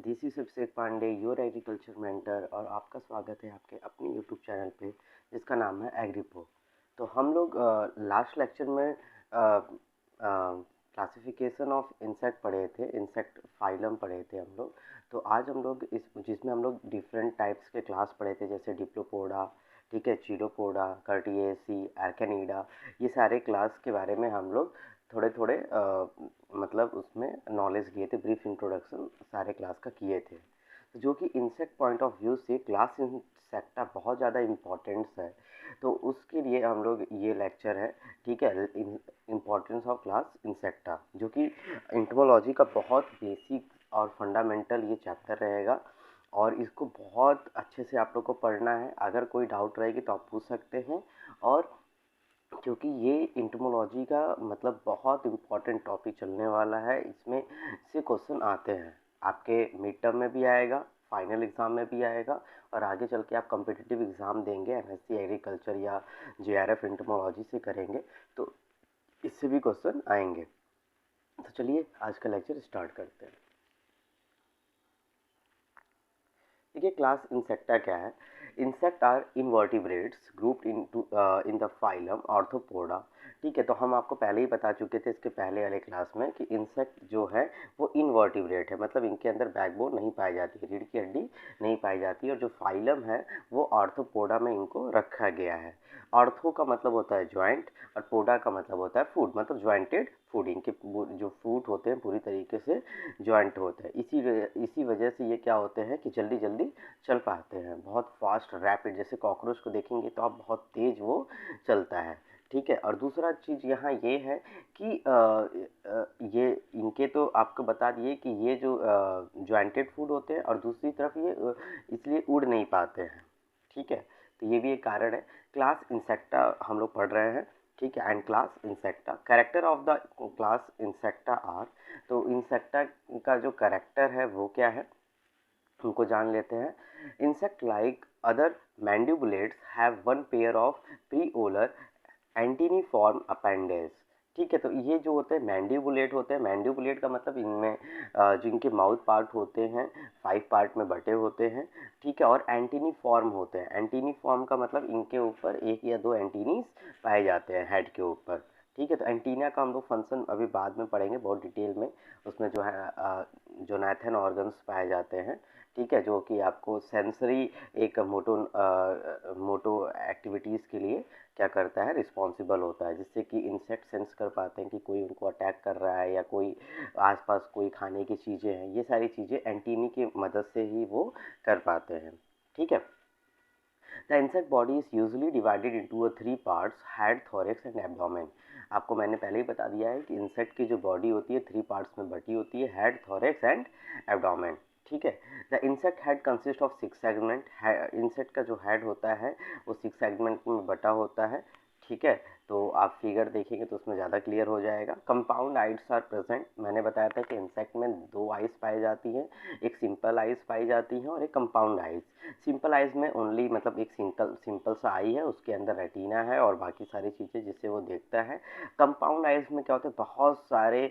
This is Abhishek Pandey, your agriculture mentor, और आपका स्वागत है आपके अपने यूट्यूब चैनल पे जिसका नाम है एग्रीपो। तो हम लोग लास्ट लेक्चर में क्लासिफिकेशन ऑफ इंसेक्ट पढ़े थे, इंसेक्ट फाइलम पढ़े थे हम लोग। तो आज हम लोग जिसमें हम लोग डिफरेंट टाइप्स के क्लास पढ़े थे, जैसे डिप्लोपोडा, ठीक है, चीरोपोडा, कर्टिएसी, एर्केनिडा, ये सारे क्लास के बारे में हम लोग थोड़े थोड़े मतलब उसमें नॉलेज लिए थे, ब्रीफ इंट्रोडक्शन सारे क्लास का किए थे। तो जो कि इंसेक्ट पॉइंट ऑफ व्यू से क्लास इंसेक्टा बहुत ज़्यादा इम्पोर्टेंस है, तो उसके लिए हम लोग ये लेक्चर है, ठीक है, इम्पोर्टेंस ऑफ क्लास इंसेक्टा, जो कि एंटोमोलॉजी का बहुत बेसिक और फंडामेंटल ये चैप्टर रहेगा। और इसको बहुत अच्छे से आप लोग को पढ़ना है। अगर कोई डाउट रहेगी तो आप पूछ सकते हैं। और क्योंकि ये एंटोमोलॉजी का मतलब बहुत इम्पोर्टेंट टॉपिक चलने वाला है, इसमें से क्वेश्चन आते हैं, आपके मिड टर्म में भी आएगा, फाइनल एग्ज़ाम में भी आएगा, और आगे चल के आप कॉम्पिटिटिव एग्ज़ाम देंगे एमएससी एग्रीकल्चर या जेआरएफ एंटोमोलॉजी से करेंगे तो इससे भी क्वेश्चन आएंगे। तो चलिए आज का लेक्चर स्टार्ट करते हैं। देखिए, क्लास इंसेक्टा क्या है। Insect are invertebrates grouped in the phylum Arthropoda. ठीक है, तो हम आपको पहले ही बता चुके थे इसके पहले वाले क्लास में कि इंसेक्ट जो है वो इनवर्टिब्रेट है, मतलब इनके अंदर बैकबोन नहीं पाई जाती है, रीढ़ की हड्डी नहीं पाई जाती है, और जो फाइलम है वो आर्थ्रोपोडा में इनको रखा गया है। आर्थो का मतलब होता है ज्वाइंट, और पोडा का मतलब होता है फूड, मतलब ज्वाइंटेड फूड। इनके जो फूड होते हैं पूरी तरीके से ज्वाइंट होते हैं। इसी वजह से ये क्या होते हैं कि जल्दी जल्दी चल पाते हैं, बहुत फास्ट रैपिड। जैसे कॉकरोच को देखेंगे तो आप बहुत तेज वो चलता है, ठीक है। और दूसरा चीज़ यहाँ ये है कि ये इनके तो आपको बता दिए कि ये जो ज्वाइंटेड फूड होते हैं, और दूसरी तरफ ये इसलिए उड़ नहीं पाते हैं, ठीक है। तो ये भी एक कारण है। क्लास इंसेक्टा हम लोग पढ़ रहे हैं, ठीक है। And class Insecta, character of the class Insecta are, तो इंसेक्टा का जो कैरेक्टर है वो क्या है उनको जान लेते हैं। Insect like other mandibulates have one pair of preoral antenniform appendage. ठीक है, तो ये जो होते हैं मैंडिबुलेट होते हैं। मैंडिबुलेट का मतलब इनमें जिनके माउथ पार्ट होते हैं 5 पार्ट में बटे होते हैं, ठीक है। और एंटीनिफॉर्म होते हैं। एंटीनिफॉर्म का मतलब इनके ऊपर 1 या 2 एंटीनीज पाए जाते हैं हेड के ऊपर, ठीक है। तो एंटीना का हम लोग फंक्शन अभी बाद में पढ़ेंगे बहुत डिटेल में। उसमें जो है जोनाथन ऑर्गन्स पाए जाते हैं, ठीक है, जो कि आपको सेंसरी एक मोटो एक्टिविटीज़ के लिए क्या करता है, रिस्पॉन्सिबल होता है, जिससे कि इंसेक्ट सेंस कर पाते हैं कि कोई उनको अटैक कर रहा है या कोई आसपास कोई खाने की चीज़ें हैं। ये सारी चीज़ें एंटीनी की मदद से ही वो कर पाते हैं, ठीक है। The insect body is usually divided into 3 parts, head, thorax and abdomen. आपको मैंने पहले ही बता दिया है कि इंसेक्ट की जो बॉडी होती है 3 पार्ट्स में बटी होती है, हेड, थोरैक्स एंड एब्डोमेन, ठीक है। The insect head consist of 6 segment. Insect का जो हेड होता है वो 6 सेगमेंट में बटा होता है, ठीक है। तो आप फिगर देखेंगे तो उसमें ज़्यादा क्लियर हो जाएगा। Compound eyes are present. मैंने बताया था कि इंसेक्ट में 2 आइज पाई जाती हैं, एक सिंपल आइज पाई जाती है और एक कंपाउंड आइज। सिंपल आइज में ओनली मतलब एक सिंपल सा आई है, उसके अंदर रेटिना है और बाकी सारी चीज़ें जिससे वो देखता है। कंपाउंड आइज में क्या होता है, बहुत सारे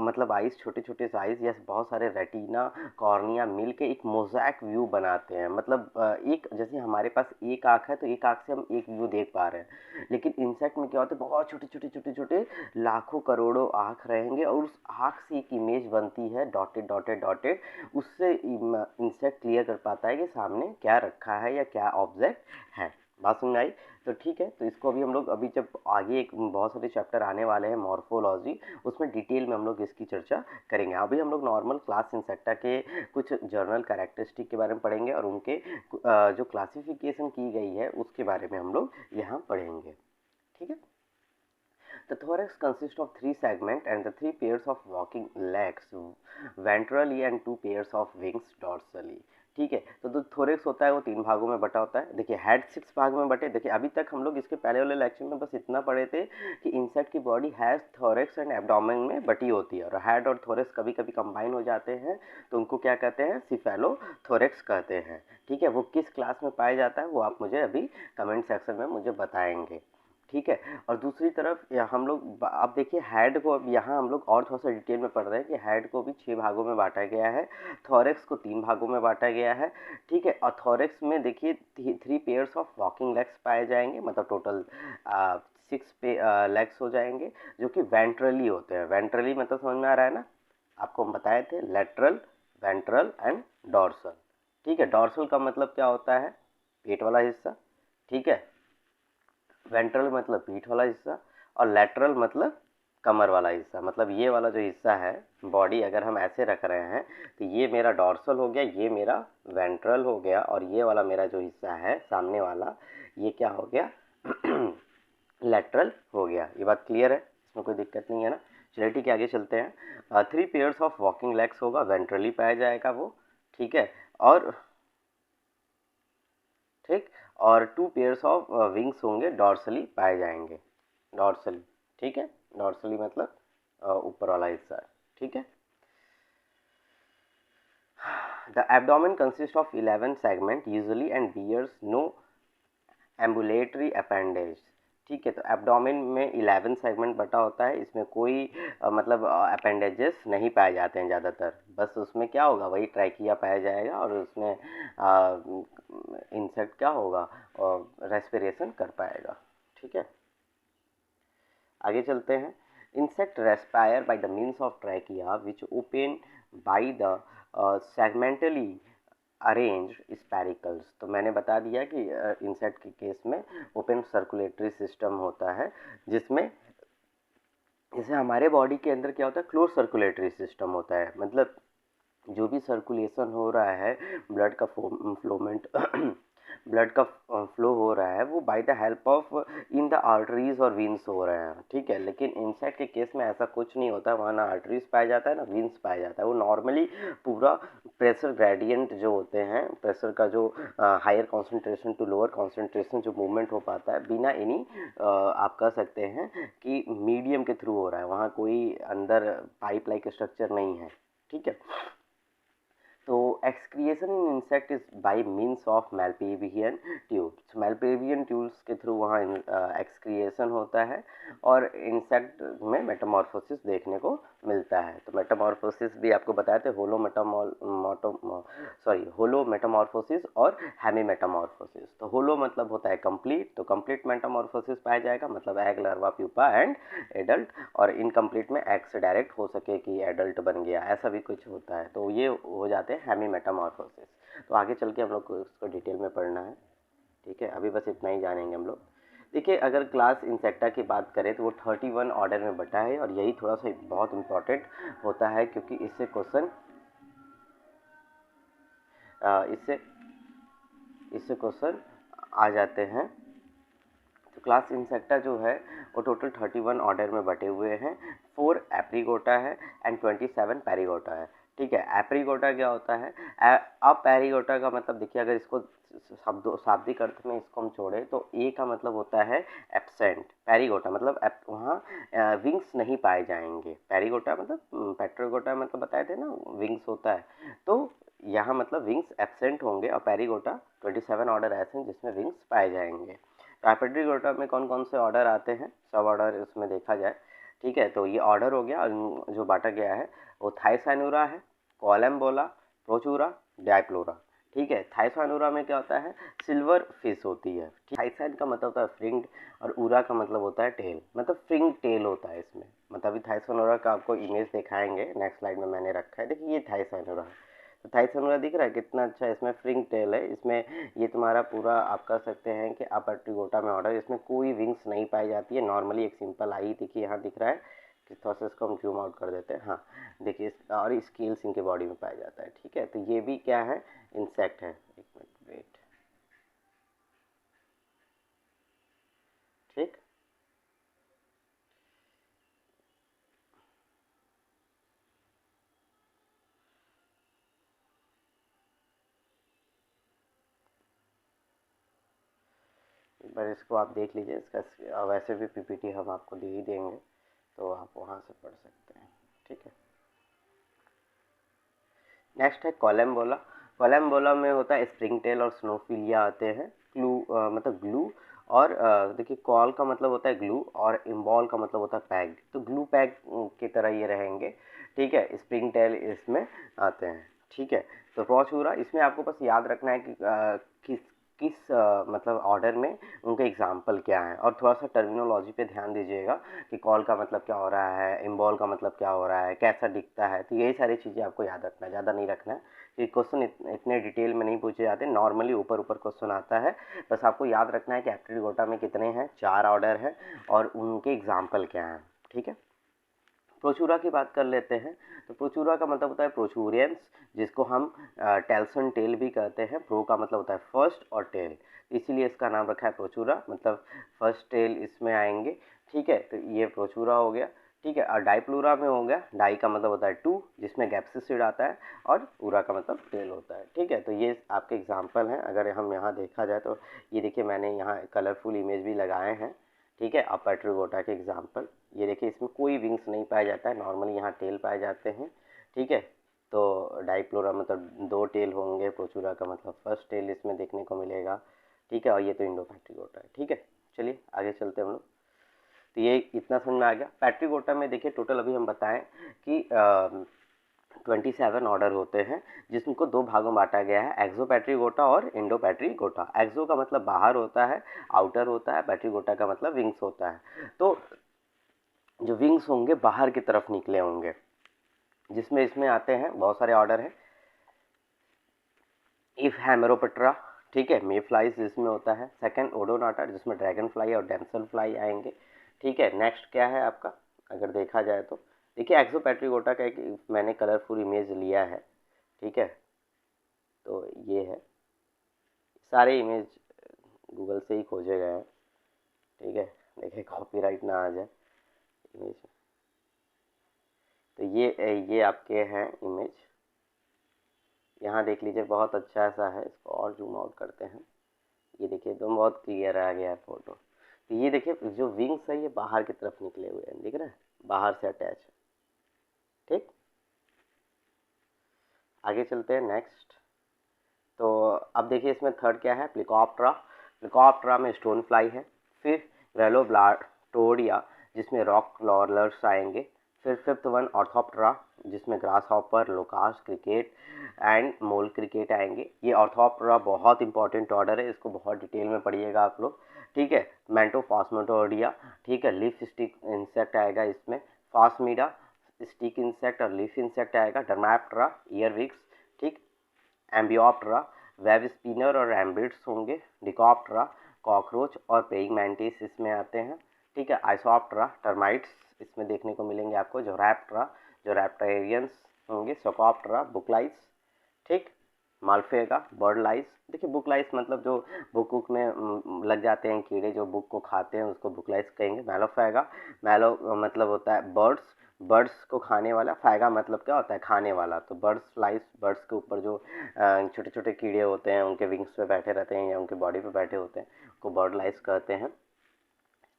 मतलब आइज, छोटे छोटे साइज या बहुत सारे रेटिना कॉर्निया मिल के एक मोज़ैक व्यू बनाते हैं। मतलब एक जैसे हमारे पास एक आँख है तो एक आँख से हम एक व्यू देख पा रहे हैं, लेकिन इंसेक्ट में क्या होता है, बहुत छोटे छोटे छोटे छोटे लाखों करोड़ों आँख रहेंगे, और उस आँख से एक इमेज बनती है डॉटेड डॉटेड डॉटेड। उससे इंसेक्ट क्लियर कर पाता है कि सामने क्या रखा है या क्या ऑब्जेक्ट है। बात समझ आई? तो ठीक है, तो इसको अभी हम लोग अभी जब आगे एक बहुत सारे चैप्टर आने वाले हैं मॉर्फोलॉजी, उसमें डिटेल में हम लोग इसकी चर्चा करेंगे। अभी हम लोग नॉर्मल क्लास इंसेक्टा के कुछ जर्नल कैरेक्टरिस्टिक के बारे में पढ़ेंगे, और उनके जो क्लासिफिकेशन की गई है उसके बारे में हम लोग यहाँ पढ़ेंगे, ठीक है। The thorax consists of 3 segments and the 3 pairs of walking legs ventrally and 2 pairs of wings dorsally। ठीक है, तो जो थोरेक्स होता है वो 3 भागों में बटा होता है। देखिए, हेड 6 भाग में बटे। देखिए, अभी तक हम लोग इसके पहले वाले लेक्चर में बस इतना पढ़े थे कि इंसेक्ट की body has thorax and abdomen में बटी होती है, और हेड और थोरेक्स कभी कभी कंबाइन हो जाते हैं तो उनको क्या कहते हैं, सिफेलो थोरेक्स कहते हैं, ठीक है। वो किस क्लास में पाया जाता है वो आप मुझे अभी कमेंट सेक्शन में मुझे बताएंगे, ठीक है। और दूसरी तरफ हम लोग आप देखिए हेड को, अब यहाँ हम लोग और थोड़ा सा डिटेल में पढ़ रहे हैं कि हेड को भी 6 भागों में बांटा गया है, थोरेक्स को 3 भागों में बांटा गया है, ठीक है। और थोरेक्स में देखिए 3 पेयर्स ऑफ वॉकिंग लेग्स पाए जाएंगे, मतलब टोटल 6 लेग्स हो जाएंगे, जो कि वेंट्रली होते हैं। वेंट्रली मतलब समझ में आ रहा है ना, आपको हम बताए थे लेटरल, वेंट्रल एंड डॉर्सल, ठीक है। डॉर्सल का मतलब क्या होता है, पेट वाला हिस्सा, ठीक है। वेंट्रल मतलब पीठ वाला हिस्सा, और लैटरल मतलब कमर वाला हिस्सा। मतलब ये वाला जो हिस्सा है बॉडी, अगर हम ऐसे रख रहे हैं तो ये मेरा डॉर्सल हो गया, ये मेरा वेंट्रल हो गया, और ये वाला मेरा जो हिस्सा है सामने वाला, ये क्या हो गया लैटरल हो गया। ये बात क्लियर है, इसमें कोई दिक्कत नहीं है ना। चलिए ठीक है, आगे चलते हैं। 3 पेयर्स ऑफ वॉकिंग लेग्स होगा, वेंट्रली पाया जाएगा वो, ठीक है। और ठीक, और 2 पेयर्स ऑफ विंग्स होंगे, डॉर्सली पाए जाएंगे, डॉर्सली, ठीक है। डॉर्सली मतलब ऊपर वाला हिस्सा, ठीक है। The abdomen consist of 11 segment usually and bears no ambulatory appendage, ठीक है। तो एब्डोमेन में 11 सेगमेंट बटा होता है, इसमें कोई मतलब अपेंडेजेस नहीं पाए जाते हैं ज़्यादातर। बस उसमें क्या होगा, वही ट्रैकिया पाया जाएगा, और उसमें इंसेक्ट क्या होगा, रेस्पिरेशन कर पाएगा, ठीक है। आगे चलते हैं। Insect respire by the means of trachea which open by the segmentally arrange स्पैरिकल्स। तो मैंने बता दिया कि इंसेक्ट के केस में ओपन सर्कुलेटरी सिस्टम होता है, जिसमें जैसे हमारे बॉडी के अंदर क्या होता है, क्लोज सर्कुलेटरी सिस्टम होता है। मतलब जो भी सर्कुलेशन हो रहा है, ब्लड का फ्लोमेंट ब्लड का फ्लो हो रहा है, वो by the help of in the arteries और वीन्स हो रहे हैं, ठीक है। लेकिन इंसेक्ट के केस में ऐसा कुछ नहीं होता, वहाँ ना आर्टरीज पाया जाता है ना वीन्स पाया जाता है। वो नॉर्मली पूरा प्रेशर ग्रेडियंट जो होते हैं, प्रेशर का जो higher concentration to lower concentration जो मूवमेंट हो पाता है, बिना इन्हीं आप कह सकते हैं कि मीडियम के थ्रू हो रहा है, वहाँ कोई अंदर पाइप लाइक स्ट्रक्चर नहीं है, ठीक है। तो excretion in insect is by means of Malpighian tubes. Malpighian tubes के थ्रू वहाँ एक्सक्रिएशन होता है, और इंसेक्ट में मेटामॉर्फोसिस देखने को मिलता है। तो मेटामॉर्फोसिस भी आपको बताए थे, होलो मेटामॉर्फोसिस और हेमी मेटामॉर्फोसिस। तो होलो मतलब होता है कंप्लीट, तो कंप्लीट मेटामॉर्फोसिस पाया जाएगा, मतलब egg, larva, pupa and adult. और इनकम्प्लीट में एग से डायरेक्ट हो सके कि एडल्ट बन गया, ऐसा भी कुछ होता है, तो ये हो जाते हैं हेमी मेटामॉर्फोसिस। तो आगे चल के हम लोग को इसको डिटेल में पढ़ना है, ठीक है। अभी बस इतना ही जानेंगे हम लोग। देखिए, अगर क्लास इंसेक्टा की बात करें तो वो 31 ऑर्डर में बटा है, और यही थोड़ा सा बहुत इंपॉर्टेंट होता है, क्योंकि इससे क्वेश्चन इससे इससे क्वेश्चन आ जाते हैं। तो क्लास इंसेक्टा जो है वो टोटल 31 ऑर्डर में बटे हुए हैं। 4 एप्रीगोटा है एंड 27 पैरीगोटा है, ठीक है। एप्रीगोटा क्या होता है, अब पैरीगोटा का मतलब देखिए, अगर इसको शाब्दिक अर्थ में इसको हम छोड़े तो ए का मतलब होता है एब्सेंट, पैरीगोटा मतलब वहाँ विंग्स नहीं पाए जाएंगे। पैरीगोटा मतलब पेट्रोगोटा मतलब बताए थे ना, विंग्स होता है, तो यहाँ मतलब विंग्स एब्सेंट होंगे, और पैरीगोटा 27 ऑर्डर ऐसे हैं जिसमें विंग्स पाए जाएंगे। तो एपेट्रिगोटा में कौन कौन से ऑर्डर आते हैं, सब ऑर्डर उसमें देखा जाए, ठीक है। तो ये ऑर्डर हो गया, और जो बांटा गया है वो थाइसैनुरा है, कोलम्बोला, प्रोचूरा, डायप्लोरा, ठीक है। थाइसैनुरा में क्या होता है, सिल्वर फिश होती है। थाइसैन का मतलब होता है फ्रिंग, और उरा का मतलब होता है टेल, मतलब फ्रिंग टेल होता है इसमें। मतलब अभी थाइसैनुरा का आपको इमेज दिखाएंगे, नेक्स्ट स्लाइड में मैंने रखा है, देखिए ये थाइसैनुरा है। तो थाइसैनुरा दिख रहा है कितना अच्छा, इसमें फ्रिंग टेल है, इसमें ये तुम्हारा पूरा आप कह सकते हैं कि अपर्टिगोटा में ऑर्डर, इसमें कोई विंग्स नहीं पाई जाती है। नॉर्मली एक सिंपल आई देखिए यहाँ दिख रहा है, कि थोड़ा सा इसको हम जूम आउट कर देते हैं, हाँ देखिए, और स्केल्स इनके बॉडी में पाया जाता है, ठीक है। तो ये भी क्या है, इंसेक्ट है। एक मिनट वेट, ठीक। एक बार इसको आप देख लीजिए, इसका वैसे भी पीपीटी हम आपको दे ही देंगे, तो आप वहाँ से पढ़ सकते हैं, ठीक है। नेक्स्ट है कोलम्बोला। कोलम्बोला में होता है स्प्रिंग टेल और स्नोफिलिया आते हैं। मतलब ग्लू और देखिए कॉल का मतलब होता है ग्लू और इम्बॉल का मतलब होता है पैक्ड, तो ग्लू पैक की तरह ये रहेंगे, ठीक है। स्प्रिंग टेल इसमें आते हैं, ठीक है। तो प्रोचूरा इसमें आपको बस याद रखना है कि किस किस मतलब ऑर्डर में उनके एग्जाम्पल क्या हैं, और थोड़ा सा टर्मिनोलॉजी पे ध्यान दीजिएगा कि कॉल का मतलब क्या हो रहा है, इम्बॉल का मतलब क्या हो रहा है, कैसा दिखता है, तो यही सारी चीज़ें आपको याद रखना है, ज़्यादा नहीं रखना है। ये क्वेश्चन इतने डिटेल में नहीं पूछे जाते, नॉर्मली ऊपर ऊपर क्वेश्चन आता है। बस आपको याद रखना है कि एप्टिट्यूड में कितने हैं, 4 ऑर्डर हैं और उनके एग्जाम्पल क्या हैं, ठीक है। प्रोचूरा की बात कर लेते हैं। तो प्रोचूरा का मतलब होता है प्रोचूरियंस, जिसको हम टेल्सन टेल भी कहते हैं। प्रो का मतलब होता है फर्स्ट और टेल, इसीलिए इसका नाम रखा है प्रोचूरा, मतलब फर्स्ट टेल इसमें आएंगे, ठीक है। तो ये प्रोचूरा हो गया, ठीक है। और डाइप्लूरा में हो गया, डाई का मतलब होता है 2, जिसमें गैप्सिसिड आता है, और पूरा का मतलब टेल होता है, ठीक है। तो ये आपके एग्जाम्पल हैं। अगर हम यहाँ देखा जाए तो ये देखिए मैंने यहाँ कलरफुल इमेज भी लगाए हैं, ठीक है। अब पैट्रिगोटा के एग्जाम्पल ये देखिए, इसमें कोई विंग्स नहीं पाया जाता है, नॉर्मली यहाँ टेल पाए जाते हैं, ठीक है। तो डाइप्लोरा मतलब 2 टेल होंगे, प्रोचूरा का मतलब फर्स्ट टेल इसमें देखने को मिलेगा, ठीक है। और ये तो इंडो पैट्रिगोटा है, ठीक है। चलिए आगे चलते हैं हम लोग। तो ये इतना समझ में आ गया। पैट्रिगोटा में देखिए टोटल अभी हम बताएं कि 27 ऑर्डर होते हैं, जिसको 2 भागों में बांटा गया है, एक्सोपैट्रिगोटा और इंडोपैट्रिगोटा। एक्सो का मतलब बाहर होता है, आउटर होता है, पैट्रिगोटा का मतलब विंग्स होता है। तो जो विंग्स होंगे बाहर की तरफ निकले होंगे, जिसमें इसमें आते हैं बहुत सारे ऑर्डर हैं। इफ हेमेरोपेट्रा, ठीक है, मे फ्लाइज जिसमें होता है। सेकंड ओडोनाटा, जिसमें ड्रैगन फ्लाई और डेंसल फ्लाई आएंगे, ठीक है। नेक्स्ट क्या है आपका, अगर देखा जाए तो देखिए एक्सोपैट्रिगोटा का एक मैंने कलरफुल इमेज लिया है, ठीक है। तो ये है, सारे इमेज गूगल से ही खोजे गए हैं, ठीक है। देखिए कॉपीराइट ना आ जाए इमेज। तो ये आपके हैं इमेज, यहाँ देख लीजिए बहुत अच्छा सा है। इसको और जूम आउट करते हैं, ये देखिए एकदम बहुत क्लियर आ गया है फोटो। तो ये देखिए जो विंग्स है ये बाहर की तरफ निकले हुए हैं, दिख रहा है, बाहर से अटैच है, ठीक। आगे चलते हैं नेक्स्ट। तो अब देखिए इसमें थर्ड क्या है, प्लिकॉप्टरा। प्लिकॉप्टरा में स्टोन फ्लाई है। फिर रेलोब्लाटोडिया, जिसमें रॉक क्लॉलर्स आएंगे। फिर फिफ्थ वन ऑर्थोप्टरा, जिसमें grass hopper, Lucas cricket and mole cricket आएंगे। ये ऑर्थोप्टरा बहुत इंपॉर्टेंट ऑर्डर है, इसको बहुत डिटेल में पढ़िएगा आप लोग, ठीक है। मैंटोफॉस्मेटोडिया, ठीक है, लीफ स्टिक इंसेक्ट आएगा इसमें। फास्मीडा स्टिक इंसेक्ट और लीफ इंसेक्ट आएगा। डर्मैप्टरा ईयरविक्स, ठीक। एम्बियोप्टरा वेब स्पिनर और एम्बिट्स होंगे। डिकॉप्टरा कॉकरोच और पेइंग मैंटिस इसमें आते हैं, ठीक है। आइसोप्टरा टर्माइट्स इसमें देखने को मिलेंगे आपको। जो रैप्टेरियंस होंगे। सोकॉप्टरा बुकलाइस, ठीक। माल्फेगा बर्ड लाइस, देखिए बुक लाइस मतलब जो बुक में लग जाते हैं कीड़े, जो बुक को खाते हैं, उसको बुक लाइस कहेंगे। मैलोफेगा, मैलो मतलब होता है बर्ड्स, बर्ड्स को खाने वाला। फायगा मतलब क्या होता है, खाने वाला। तो बर्ड्स फ्लाइज, बर्ड्स के ऊपर जो छोटे छोटे कीड़े होते हैं, उनके विंग्स पे बैठे रहते हैं या उनके बॉडी पे बैठे होते हैं, उसको बर्ड लाइस कहते हैं,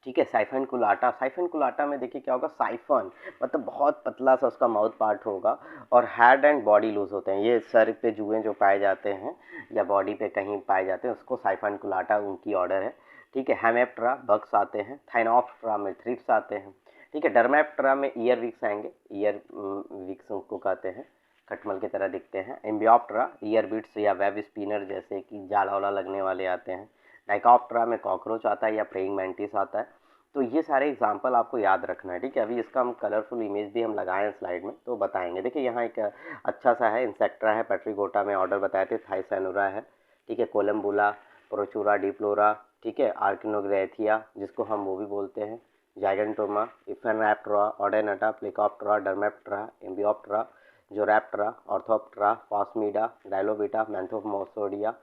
ठीक है। साइफन कुलाटा, साइफन कुलाटा में देखिए क्या होगा, साइफन मतलब बहुत पतला सा उसका माउथ पार्ट होगा, और हेड एंड बॉडी लूज होते हैं। ये सर पे जुएं जो पाए जाते हैं या बॉडी पे कहीं पाए जाते हैं, उसको साइफन कुलाटा उनकी ऑर्डर है, ठीक है। हेमेप्टरा बग्स आते हैं। थाइनोप्टरा में थ्रिप्स आते हैं, ठीक है। डर्मेप्टरा में ईयर विक्स आएंगे, ईयर विक्स उनको कहते हैं, खटमल की तरह दिखते हैं। एम्बियोप्टरा ईयर बिट्स या वेब स्पिनर जैसे कि जाला वाला लगने वाले आते हैं। डाइकॉप्टरा में कॉकरोच आता है या प्रेइंग मैंटिस आता है। तो ये सारे एग्जाम्पल आपको याद रखना है, ठीक है। अभी इसका हम कलरफुल इमेज भी हम लगाए हैं स्लाइड में, तो बताएंगे। देखिए यहाँ एक अच्छा सा है, इंसेक्ट्रा है, पैट्रिगोटा में ऑर्डर बताए थे, थाइसैनुरा है, ठीक है। कोलम्बुला, प्रोचूरा डिप्लोरा, ठीक है। आर्किनोग्रेथिया जिसको हम वो भी बोलते हैं, जाइगेंटोमा, इफेनैप्टरा, ऑर्डेनटा, प्लिकॉप्टरा, डर्मेप्टरा, एम्बियोप्टरा, जोरैप्टरा, ऑर्थोप्टरा, फॉस्मीडा, डायलोबिटा, मैंथोमोसोडिया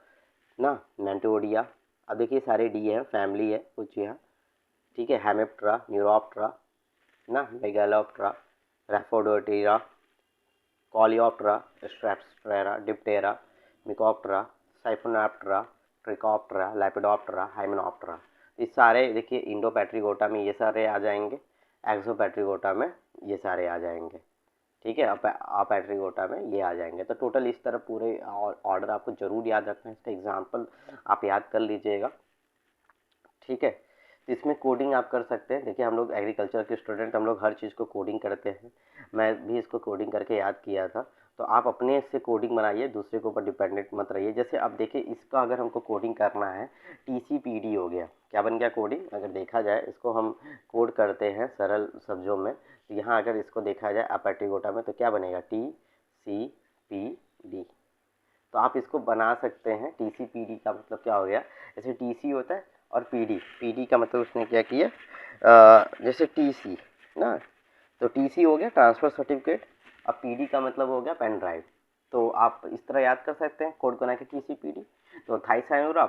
ना, मैंटोडिया। अब देखिए सारे डी हैं, फैमिली है कुछ यहाँ, ठीक है। हेमिप्टरा, न्यूरोप्टरा ना, मेगालोप्टरा, रैफोडोटिरा, कॉलियोप्टरा, स्ट्रेप्सटेरा, डिप्टेरा, मिकोप्टरा, साइफोनैप्टरा, ट्रिकोप्टरा, लैपिडोप्टरा, हाइमेनोप्टरा। ये सारे देखिए इंडोपैट्रिगोटा में ये सारे आ जाएंगे, एक्सोपैट्रिगोटा में ये सारे आ जाएंगे, ठीक है। अपैट्रिगोटा में ये आ जाएंगे। तो टोटल इस तरह पूरे ऑर्डर आपको जरूर याद रखना है, इसका एग्जाम्पल आप याद कर लीजिएगा, ठीक है। तो इसमें कोडिंग आप कर सकते हैं। देखिए हम लोग एग्रीकल्चर के स्टूडेंट, हम लोग हर चीज़ को कोडिंग करते हैं। मैं भी इसको कोडिंग करके याद किया था। तो आप अपने से कोडिंग बनाइए, दूसरे के ऊपर डिपेंडेंट मत रहिए। जैसे अब देखिए इसका अगर हमको कोडिंग करना है, TCPD हो गया, क्या बन गया कोडिंग। अगर देखा जाए इसको हम कोड करते हैं सरल शब्दों में, तो यहाँ अगर इसको देखा जाए एपेटिगोटा में तो क्या बनेगा, TCPD। तो आप इसको बना सकते हैं। TCPD का मतलब क्या हो गया, जैसे TC होता है और PD का मतलब उसने क्या किया, जैसे TC ना, तो TC हो गया ट्रांसफ़र सर्टिफिकेट, अब PD का मतलब हो गया पेन ड्राइव। तो आप इस तरह याद कर सकते हैं कोड बना के TCPD। तो थाइसानुरा,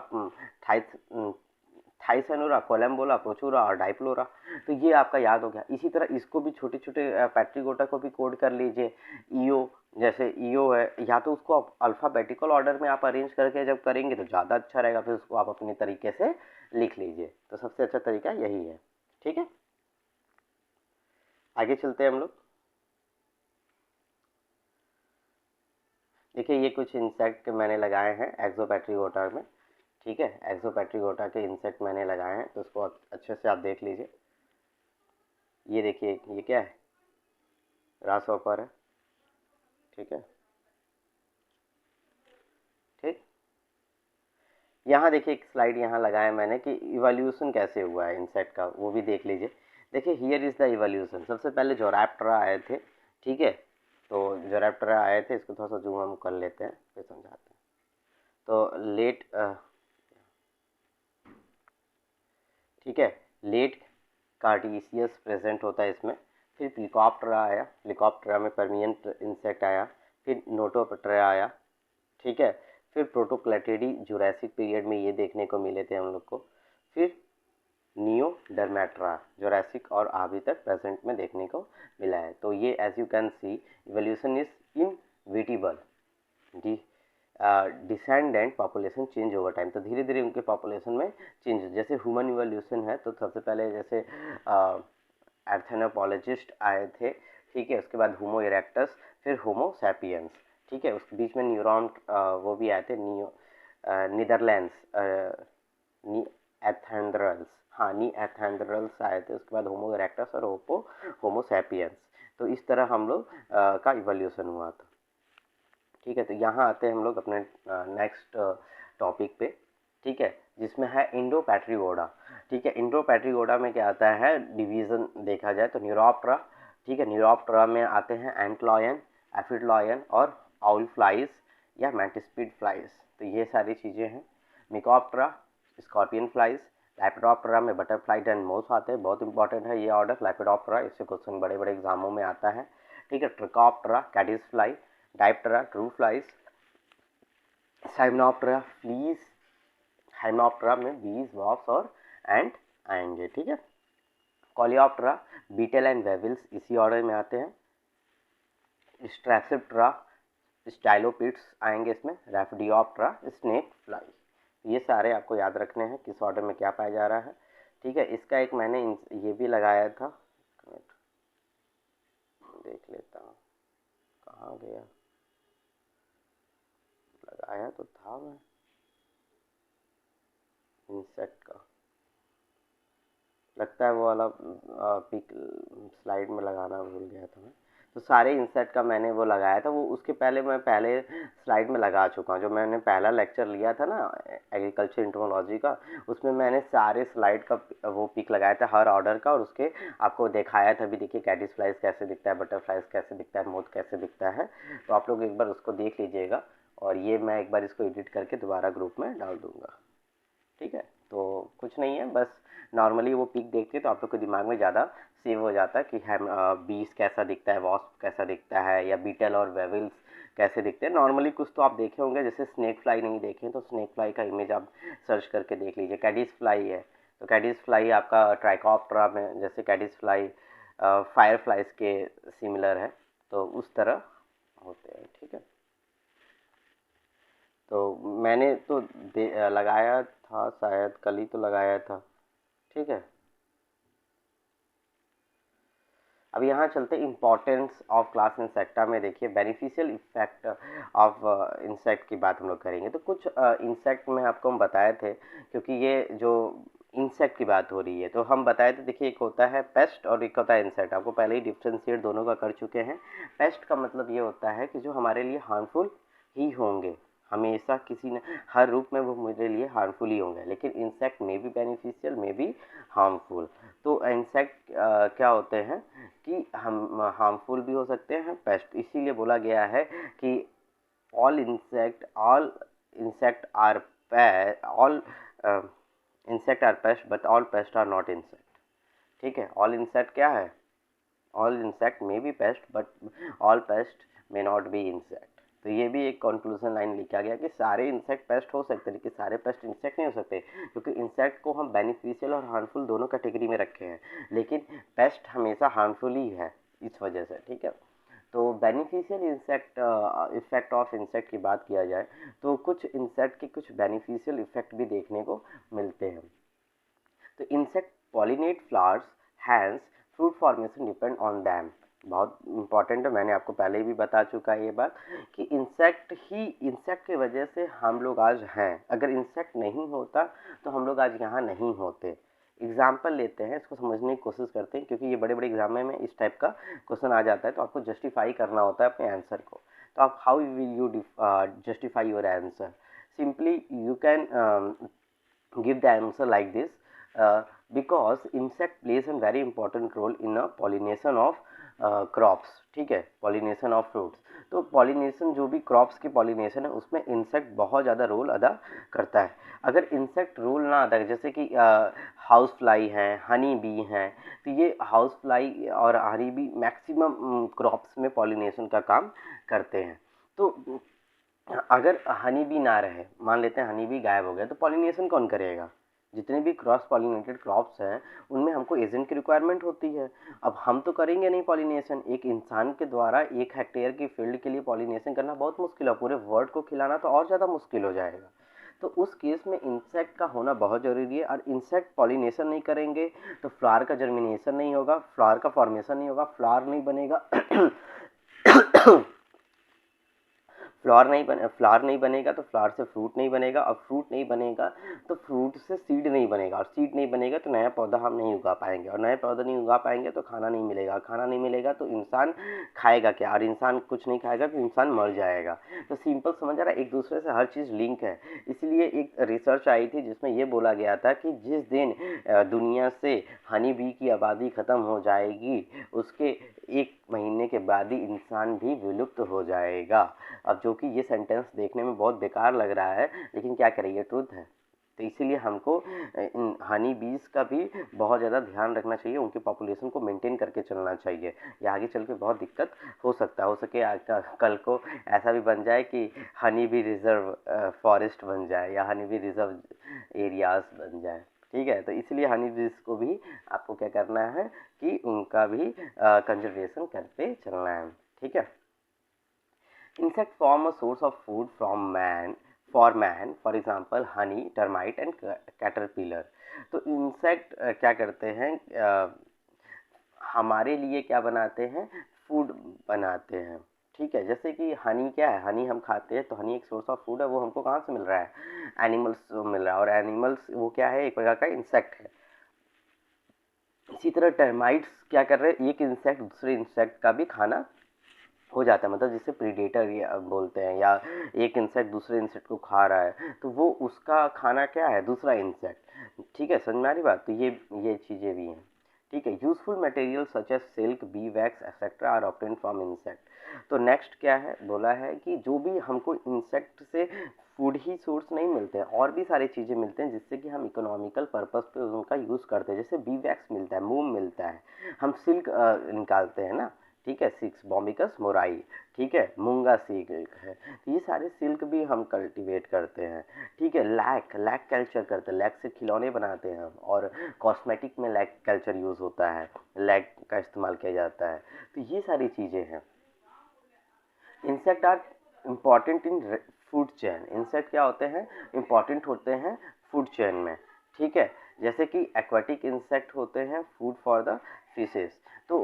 थाइसानुरा, कोलम्बोला, प्रोचूरा और डाइप्लोरा। तो ये आपका याद हो गया। इसी तरह इसको भी छोटे छोटे पैट्रिकोटा को भी कोड कर लीजिए। ईओ, जैसे ईओ है, या तो उसको आप अल्फ़ाबेटिकल ऑर्डर में आप अरेंज करके जब करेंगे तो ज़्यादा अच्छा रहेगा, फिर उसको आप अपने तरीके से लिख लीजिए। तो सबसे अच्छा तरीका यही है। ठीक है, आगे चलते हैं हम लोग। देखिए ये कुछ इंसेक्ट मैंने लगाए हैं एक्सोपैट्रिकोटा में। ठीक है, एक्सोपैट्रिकोटा के इंसेक्ट मैंने लगाए हैं, तो उसको अच्छे से आप देख लीजिए। ये देखिए ये क्या है, ग्रास हॉपर है। ठीक है, ठीक। यहाँ देखिए एक स्लाइड यहाँ लगाया मैंने कि इवोल्यूशन कैसे हुआ है इंसेक्ट का, वो भी देख लीजिए। देखिए हियर इज़ द इवोल्यूशन। सबसे पहले जोरैप्टरा आए थे। ठीक है, तो जोरैप्टरा आए थे, इसको थोड़ा सा जूम हम कर लेते हैं फिर समझाते हैं। तो लेट, ठीक है, लेट कार्टीसियस प्रेजेंट होता है इसमें। फिर प्लिकॉप्टरा आया, प्लिकॉप्टरा में परमियन इंसेक्ट आया। फिर नोटोपटेरा आया। ठीक है, फिर प्रोटोक्लेटिडी जुरासिक पीरियड में ये देखने को मिले थे हम लोग को। फिर नियोडर्मेट्रा जुरासिक और अभी तक प्रेजेंट में देखने को मिला है। तो ये as you can see evolution is inevitable. Descendant population change over time, तो धीरे धीरे उनके पॉपुलेशन में चेंज, जैसे ह्यूमन इवोल्यूशन है तो सबसे पहले जैसे एर्थेनोपोलॉजिस्ट आए थे। ठीक है, उसके बाद होमो इरेक्टस, फिर होमो सैपियंस। ठीक है, उसके बीच में न्यूरॉन वो भी आए थे, नीदरलैंड्स, नी एथेंड्रल्स, हाँ नी एथेंड्रल्स आए थे। उसके बाद होमो इरेक्टस और होमो सैपियंस। तो इस तरह हम लोग का इवोल्यूशन हुआ था। ठीक है, तो यहाँ आते हैं हम लोग अपने नेक्स्ट टॉपिक पे। ठीक है, जिसमें है इंडो पैट्रिगोडा। ठीक है, इंडो पैट्रिगोडा में क्या आता है, डिवीज़न देखा जाए तो न्यूरोप्टरा। ठीक है, न्यूरोप्टरा में आते हैं एंट लॉयन, एफिड लॉयन और आउल फ्लाइज या मैंटिस्पिड फ्लाइज। तो ये सारी चीज़ें हैं। मिकोप्टरा, स्कॉर्पियन फ्लाइज। लेपिडोप्टेरा में बटरफ्लाई एंड मोथ आते हैं, बहुत इंपॉर्टेंट है ये ऑर्डर लेपिडोप्टेरा, इससे क्वेश्चन बड़े बड़े एग्जामों में आता है। ठीक है, Trichoptera caddis fly, Diptera true flies, Hymenoptera fleas, Hymenoptera में बीज, वॉक्स और एंट आएंगे। ठीक है, कोलियोप्टेरा बीटल एंड वेविल्स इसी ऑर्डर में आते हैं। स्ट्रेसिप्टेरा स्टाइलोपिड्स आएंगे इसमें, रैफिडियोप्टेरा स्नेक फ्लाई। ये सारे आपको याद रखने हैं किस ऑर्डर में क्या पाया जा रहा है। ठीक है, इसका एक मैंने ये भी लगाया था, देख लेता हूँ कहाँ गया, लगाया तो था मैं इंसेक्ट का, लगता है वो वाला पिक स्लाइड में लगाना भूल गया था मैं। तो सारे इंसेक्ट का मैंने वो लगाया था, वो उसके पहले मैं पहले स्लाइड में लगा चुका हूँ। जो मैंने पहला लेक्चर लिया था ना एग्रीकल्चर इंटोमोलॉजी का, उसमें मैंने सारे स्लाइड का वो पिक लगाया था हर ऑर्डर का, और उसके आपको दिखाया था भी। देखिए कैडिस फ्लाइज कैसे दिखता है, बटरफ्लाइज कैसे दिखता है, मोथ कैसे दिखता है। तो आप लोग एक बार उसको देख लीजिएगा, और ये मैं एक बार इसको एडिट करके दोबारा ग्रुप में डाल दूँगा। ठीक है, तो कुछ नहीं है, बस नॉर्मली वो पिक देखते तो आप लोग के दिमाग में ज़्यादा सेव हो जाता है कि हम बीस कैसा दिखता है, वॉस्प कैसा दिखता है, या बीटल और वेविल्स कैसे दिखते हैं। नॉर्मली कुछ तो आप देखे होंगे, जैसे स्नेक फ्लाई नहीं देखे तो स्नेक फ्लाई का इमेज आप सर्च करके देख लीजिए। कैडिस फ्लाई है तो कैडिस फ्लाई आपका ट्राइकोप्टेरा में, जैसे कैडिस फ्लाई फायर फ्लाइज के सिमिलर है, तो उस तरह होते हैं। ठीक है, तो मैंने तो लगाया था, शायद कल ही तो लगाया था। ठीक है, अब यहाँ चलते इम्पोर्टेंस ऑफ क्लास इंसेक्टा में। देखिए बेनिफिशियल इफेक्ट ऑफ इंसेक्ट की बात हम लोग करेंगे। तो कुछ इंसेक्ट में आपको हम बताए थे, क्योंकि ये जो इंसेक्ट की बात हो रही है तो हम बताए थे, देखिए एक होता है पेस्ट और एक होता है इंसेक्ट। आपको पहले ही डिफ्रेंशिएट दोनों का कर चुके हैं। पेस्ट का मतलब ये होता है कि जो हमारे लिए हार्मफुल ही होंगे, हमेशा किसी न हर रूप में वो मेरे लिए हार्मफुल ही होंगे। लेकिन इंसेक्ट में भी बेनिफिशियल, में भी हार्मफुल। तो इंसेक्ट क्या होते हैं कि हम हार्मफुल भी हो सकते हैं, पेस्ट। इसीलिए बोला गया है कि all insect are all insect are pest but all pests are not insect। ठीक है, ऑल इंसेक्ट क्या है, all insect may be paste but all paste may not be insect. तो ये भी एक कंक्लूजन लाइन लिखा गया कि सारे इंसेक्ट पेस्ट हो सकते हैं लेकिन सारे पेस्ट इंसेक्ट नहीं हो सकते, क्योंकि इंसेक्ट को हम बेनिफिशियल और हार्मफुल दोनों कैटेगरी में रखे हैं, लेकिन पेस्ट हमेशा हार्मफुल ही है इस वजह से। ठीक है, तो beneficial insect effect of insect की बात किया जाए तो कुछ इंसेक्ट के कुछ बेनिफिशियल इफेक्ट भी देखने को मिलते हैं। तो insect pollinate flowers, hence fruit formation depend on them. बहुत इंपॉर्टेंट है, मैंने आपको पहले भी बता चुका है ये बात कि इंसेक्ट की वजह से हम लोग आज हैं। अगर इंसेक्ट नहीं होता तो हम लोग आज यहाँ नहीं होते। एग्जाम्पल लेते हैं, इसको समझने की कोशिश करते हैं, क्योंकि ये बड़े बड़े एग्जाम में इस टाइप का क्वेश्चन आ जाता है तो आपको जस्टिफाई करना होता है अपने आंसर को। तो आप how will you justify your answer? Simply you can give the answer like this, because insect plays a very important role in a pollination of crops। ठीक है, pollination of fruits। तो pollination जो भी crops की pollination है उसमें insect बहुत ज़्यादा रोल अदा करता है। अगर insect रोल ना अदा करे, जैसे कि हाउस फ्लाई हैं, हनी बी हैं, तो ये हाउस फ्लाई और हनी बी मैक्सिमम क्रॉप्स में pollination का काम करते हैं। तो अगर हनी बी ना रहे, मान लेते हैं हनी बी गायब हो गया, तो पॉलिनेशन कौन करेगा? जितने भी क्रॉस पॉलिनेटेड क्रॉप्स हैं उनमें हमको एजेंट की रिक्वायरमेंट होती है। अब हम तो करेंगे नहीं पॉलिनेशन, एक इंसान के द्वारा 1 हेक्टेयर की फील्ड के लिए पॉलिनेशन करना बहुत मुश्किल है, पूरे वर्ल्ड को खिलाना तो और ज़्यादा मुश्किल हो जाएगा। तो उस केस में इंसेक्ट का होना बहुत ज़रूरी है, और इंसेक्ट पॉलिनेशन नहीं करेंगे तो फ्लावर का जर्मिनेशन नहीं होगा, फ्लावर का फॉर्मेशन नहीं होगा, फ्लावर नहीं बनेगा फ्लावर नहीं बनेगा तो फ्लावर से फ्रूट नहीं बनेगा, और फ्रूट नहीं बनेगा तो फ्रूट से सीड नहीं बनेगा, और सीड नहीं बनेगा तो नया पौधा हम नहीं उगा पाएंगे, और नया पौधा नहीं उगा पाएंगे तो खाना नहीं मिलेगा, खाना नहीं मिलेगा तो इंसान खाएगा क्या, और इंसान कुछ नहीं खाएगा तो इंसान मर जाएगा। तो सिंपल समझ आ रहा है, एक दूसरे से हर चीज़ लिंक है। इसलिए एक रिसर्च आई थी जिसमें ये बोला गया था कि जिस दिन दुनिया से हनी बी की आबादी ख़त्म हो जाएगी उसके 1 महीने के बाद ही इंसान भी विलुप्त हो जाएगा। अब जो कि ये सेंटेंस देखने में बहुत बेकार लग रहा है, लेकिन क्या करें, ये ट्रुथ है। तो इसीलिए हमको इन हनी बीज का भी बहुत ज़्यादा ध्यान रखना चाहिए, उनकी पॉपुलेशन को मेंटेन करके चलना चाहिए, या आगे चल के बहुत दिक्कत हो सके कल को ऐसा भी बन जाए कि हनी बी रिजर्व फॉरेस्ट बन जाए या हनी बी रिजर्व एरियाज बन जाए। ठीक है, तो इसलिए हनी बीज को भी आपको क्या करना है कि उनका भी कंजर्वेशन करते चलना है। ठीक है, insect form a source of food from man, for example honey, termite and caterpillar। तो इंसेक्ट क्या करते हैं, हमारे लिए क्या बनाते हैं, फूड बनाते हैं। ठीक है, जैसे कि हनी क्या है, हनी हम खाते हैं तो हनी एक सोर्स ऑफ फूड है, वो हमको कहाँ से मिल रहा है, एनिमल्स से मिल रहा है, और एनिमल्स वो क्या है, एक प्रकार का इंसेक्ट है। इसी तरह टर्माइट्स क्या कर रहे हैं, एक इंसेक्ट दूसरे इंसेक्ट का भी खाना हो जाता है, मतलब जिसे प्रीडेटर बोलते हैं, या एक इंसेक्ट दूसरे इंसेक्ट को खा रहा है तो वो उसका खाना क्या है, दूसरा इंसेक्ट। ठीक है, समझ में आ रही बात? तो ये चीज़ें भी हैं। ठीक है, useful material such as silk, bee wax etcetera are obtain from insect. तो नेक्स्ट क्या है, बोला है कि जो भी हमको इंसेक्ट से फूड ही सोर्स नहीं मिलते हैं, और भी सारी चीज़ें मिलते हैं जिससे कि हम इकोनॉमिकल पर्पस पे उनका यूज़ करते हैं। जैसे बी वैक्स मिलता है, मोम मिलता है, हम सिल्क निकालते हैं ना। ठीक है, सिक्स बॉम्बिकस मोराई, ठीक है, मूंगा सिल्क है, तो ये सारे सिल्क भी हम कल्टीवेट करते हैं। ठीक है, लैक कल्चर करते हैं, लैक से खिलौने बनाते हैं, और कॉस्मेटिक में लैक कल्चर यूज़ होता है, लैक का इस्तेमाल किया जाता है। तो ये सारी चीज़ें हैं। Insect are important in food chain. Insect क्या होते हैं, इम्पॉर्टेंट होते हैं फूड चेन में। ठीक है, जैसे कि एक्वाटिक इंसेक्ट होते हैं फूड फॉर द फिशेस। तो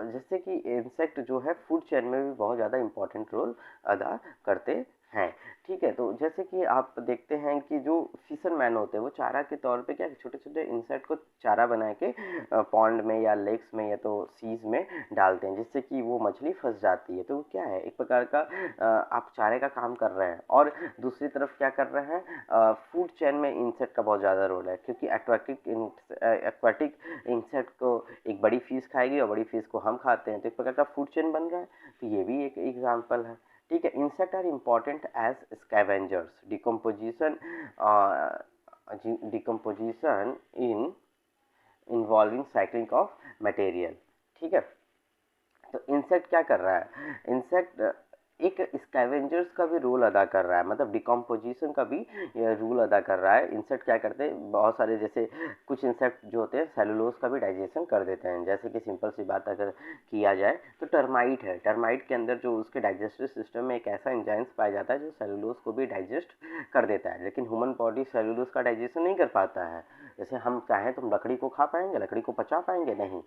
जैसे कि इंसेक्ट जो है फूड चेन में भी बहुत ज़्यादा इम्पॉर्टेंट रोल अदा करते हैं, ठीक है। तो जैसे कि आप देखते हैं कि जो फिशरमैन होते हैं वो चारा के तौर पे क्या छोटे-छोटे इंसेक्ट को चारा बना के पॉन्ड में या लेक्स में या तो सीज़ में डालते हैं, जिससे कि वो मछली फँस जाती है। तो वो क्या है, एक प्रकार का आप चारे का काम कर रहे हैं और दूसरी तरफ क्या कर रहे हैं, फूड चेन में इंसेक्ट का बहुत ज़्यादा रोल है, क्योंकि एक्वाटिक इंसेक्ट को एक बड़ी फिश खाएगी और बड़ी फिश को हम खाते हैं, तो एक प्रकार का फूड चेन बन रहा है। तो ये भी एक एग्जाम्पल है, ठीक है। Insect are important as scavengers, decomposition in involving cycling of material, ठीक है। तो इंसेक्ट क्या कर रहा है, इंसेक्ट एक स्कैवेंजर्स का भी रोल अदा कर रहा है, मतलब डिकम्पोजिशन का भी रोल अदा कर रहा है। इंसेक्ट क्या करते हैं, बहुत सारे जैसे कुछ इंसेक्ट जो होते हैं सेलुलोज का भी डाइजेशन कर देते हैं। जैसे कि सिंपल सी बात अगर किया जाए तो टर्माइट है, टर्माइट के अंदर जो उसके डाइजेस्टिव सिस्टम में एक ऐसा एंजाइम्स पाया जाता है जो सेलुलोज को भी डाइजेस्ट कर देता है, लेकिन ह्यूमन बॉडी सेलुलोज का डाइजेशन नहीं कर पाता है। जैसे हम चाहें तो हम लकड़ी को खा पाएंगे, लकड़ी को पचा पाएंगे नहीं,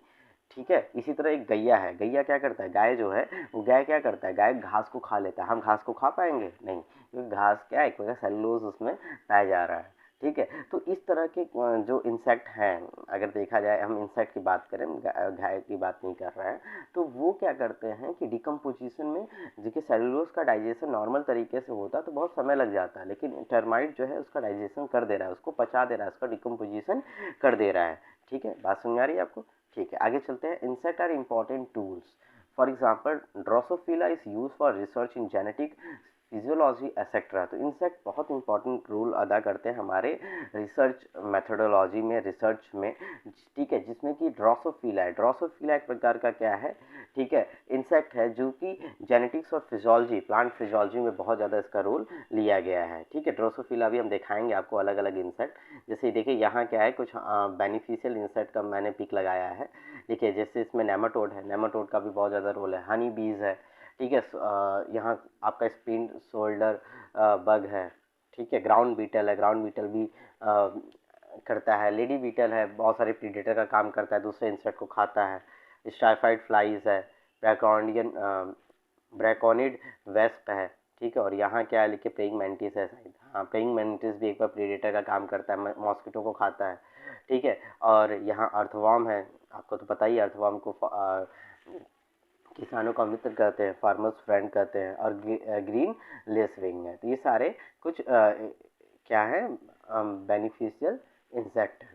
ठीक है। इसी तरह एक गैया है, गैया क्या करता है, गाय जो है वो गाय क्या करता है, गाय घास को खा लेता है। हम घास को खा पाएंगे नहीं, क्योंकि घास क्या है, एक वजह सेलुलोज उसमें पाया जा रहा है, ठीक है। तो इस तरह के जो इंसेक्ट हैं, अगर देखा जाए हम इंसेक्ट की बात करें, गाय की बात नहीं कर रहे हैं, तो वो क्या करते हैं कि डिकम्पोजिशन में, देखिए सेलुलोज का डाइजेशन नॉर्मल तरीके से होता तो बहुत समय लग जाता है, लेकिन टर्माइट जो है उसका डाइजेशन कर दे रहा है, उसको पचा दे रहा है, उसका डिकम्पोजिशन कर दे रहा है, ठीक है। बात समझ आ रही है आपको, ठीक है। आगे चलते हैं, insect are important tools, for example Drosophila is use for research in genetic physiology etcetera. तो इंसेक्ट बहुत इंपॉर्टेंट रोल अदा करते हैं हमारे रिसर्च मेथोडोलॉजी में, रिसर्च में, ठीक है। जिसमें कि ड्रोसोफिला है, ड्रोसोफिला एक प्रकार का क्या है, ठीक है, इंसेक्ट है जो कि जेनेटिक्स और फिजियोलॉजी, प्लांट फिजियोलॉजी में बहुत ज़्यादा इसका रोल लिया गया है, ठीक है। ड्रोसोफिला भी हम दिखाएंगे आपको अलग अलग इंसेक्ट। जैसे देखिए यहाँ क्या है, कुछ बेनिफिशियल इंसेक्ट का मैंने पिक लगाया है, देखिए जैसे इसमें नेमाटोड है, नेमाटोड का भी बहुत ज़्यादा रोल है, हनी बीज है, ठीक है। यहाँ आपका स्पिन शोल्डर बग है, ठीक है। ग्राउंड बीटल है, ग्राउंड बीटल भी करता है। लेडी बीटल है, बहुत सारे प्रीडेटर का काम करता है, दूसरे इंसेक्ट को खाता है। स्टाइफाइड फ्लाइज है, ब्रैकॉनियन ब्रैकोनिड वेस्प है, ठीक है। और यहाँ क्या है, लिखे प्रेइंग मैंटिस है शायद, हाँ प्रेइंग मैंटिस भी एक बार प्रीडेटर का काम करता है, मॉस्किटो को खाता है, ठीक है। और यहाँ अर्थवॉर्म है, आपको तो पता ही है, अर्थवॉर्म को किसानों का मित्र कहते हैं, फार्मर्स फ्रेंड कहते हैं, और ग्रीन लेसविंग है। तो ये सारे कुछ क्या है, बेनिफिशियल इंसेक्ट है,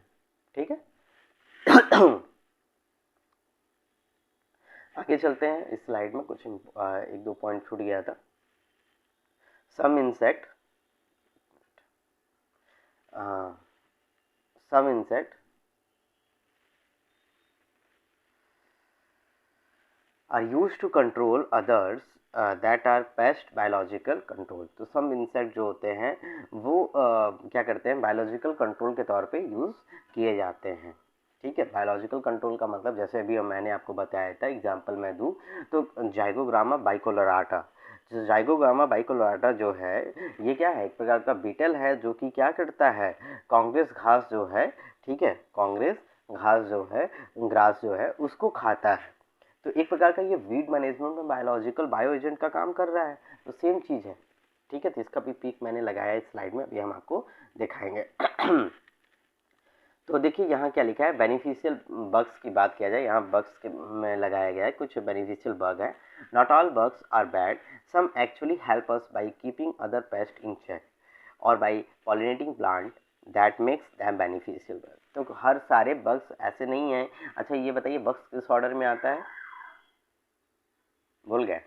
ठीक है। आगे चलते हैं, इस स्लाइड में कुछ एक दो पॉइंट छूट गया था। Some insect some insect are used to control others that are pest biological control। तो सम इंसेक्ट जो होते हैं वो क्या करते हैं, बायोलॉजिकल कंट्रोल के तौर पे यूज़ किए जाते हैं, ठीक है। बायोलॉजिकल कंट्रोल का मतलब जैसे अभी मैंने आपको बताया था, एग्जांपल मैं दूं तो जाइगोग्रामा बाइकोलोराटा, जाइगोग्रामा बाइकोलोराटा जो है ये क्या है, एक प्रकार का बीटल है जो कि क्या करता है, कांग्रेस घास जो है, ठीक है, कांग्रेस घास जो है, ग्रास जो है उसको खाता है। तो एक प्रकार का ये वीड मैनेजमेंट में बायोलॉजिकल बायो एजेंट का काम कर रहा है, तो सेम चीज़ है, ठीक है। तो इसका भी पिक मैंने लगाया है इस स्लाइड में, अभी हम आपको दिखाएंगे। तो देखिए यहाँ क्या लिखा है, बेनिफिशियल बग्स की बात किया जाए, यहाँ बग्स के में लगाया गया है, कुछ बेनिफिशियल बग है। Not all bugs are bad, some actually help us by keeping other pest in check और by pollinating plant that makes them beneficial bug. तो हर सारे बग्स ऐसे नहीं हैं। अच्छा ये बताइए बग्स किस ऑर्डर में आता है, भूल गए,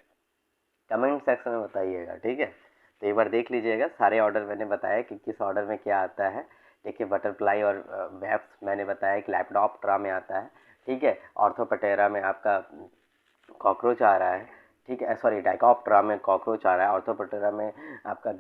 कमेंट सेक्शन में बताइएगा, ठीक है। तो एक बार देख लीजिएगा, सारे ऑर्डर मैंने बताया कि किस ऑर्डर में क्या आता है। देखिए बटरफ्लाई और वेब्स मैंने बताया कि लैप्टॉप्टरा में आता है, ठीक है। ऑर्थोपटेरा में आपका कॉकरोच आ रहा है, ठीक है, सॉरी डाइकॉप्टरा में कॉकरोच आ रहा है, ऑर्थोपटेरा में आपका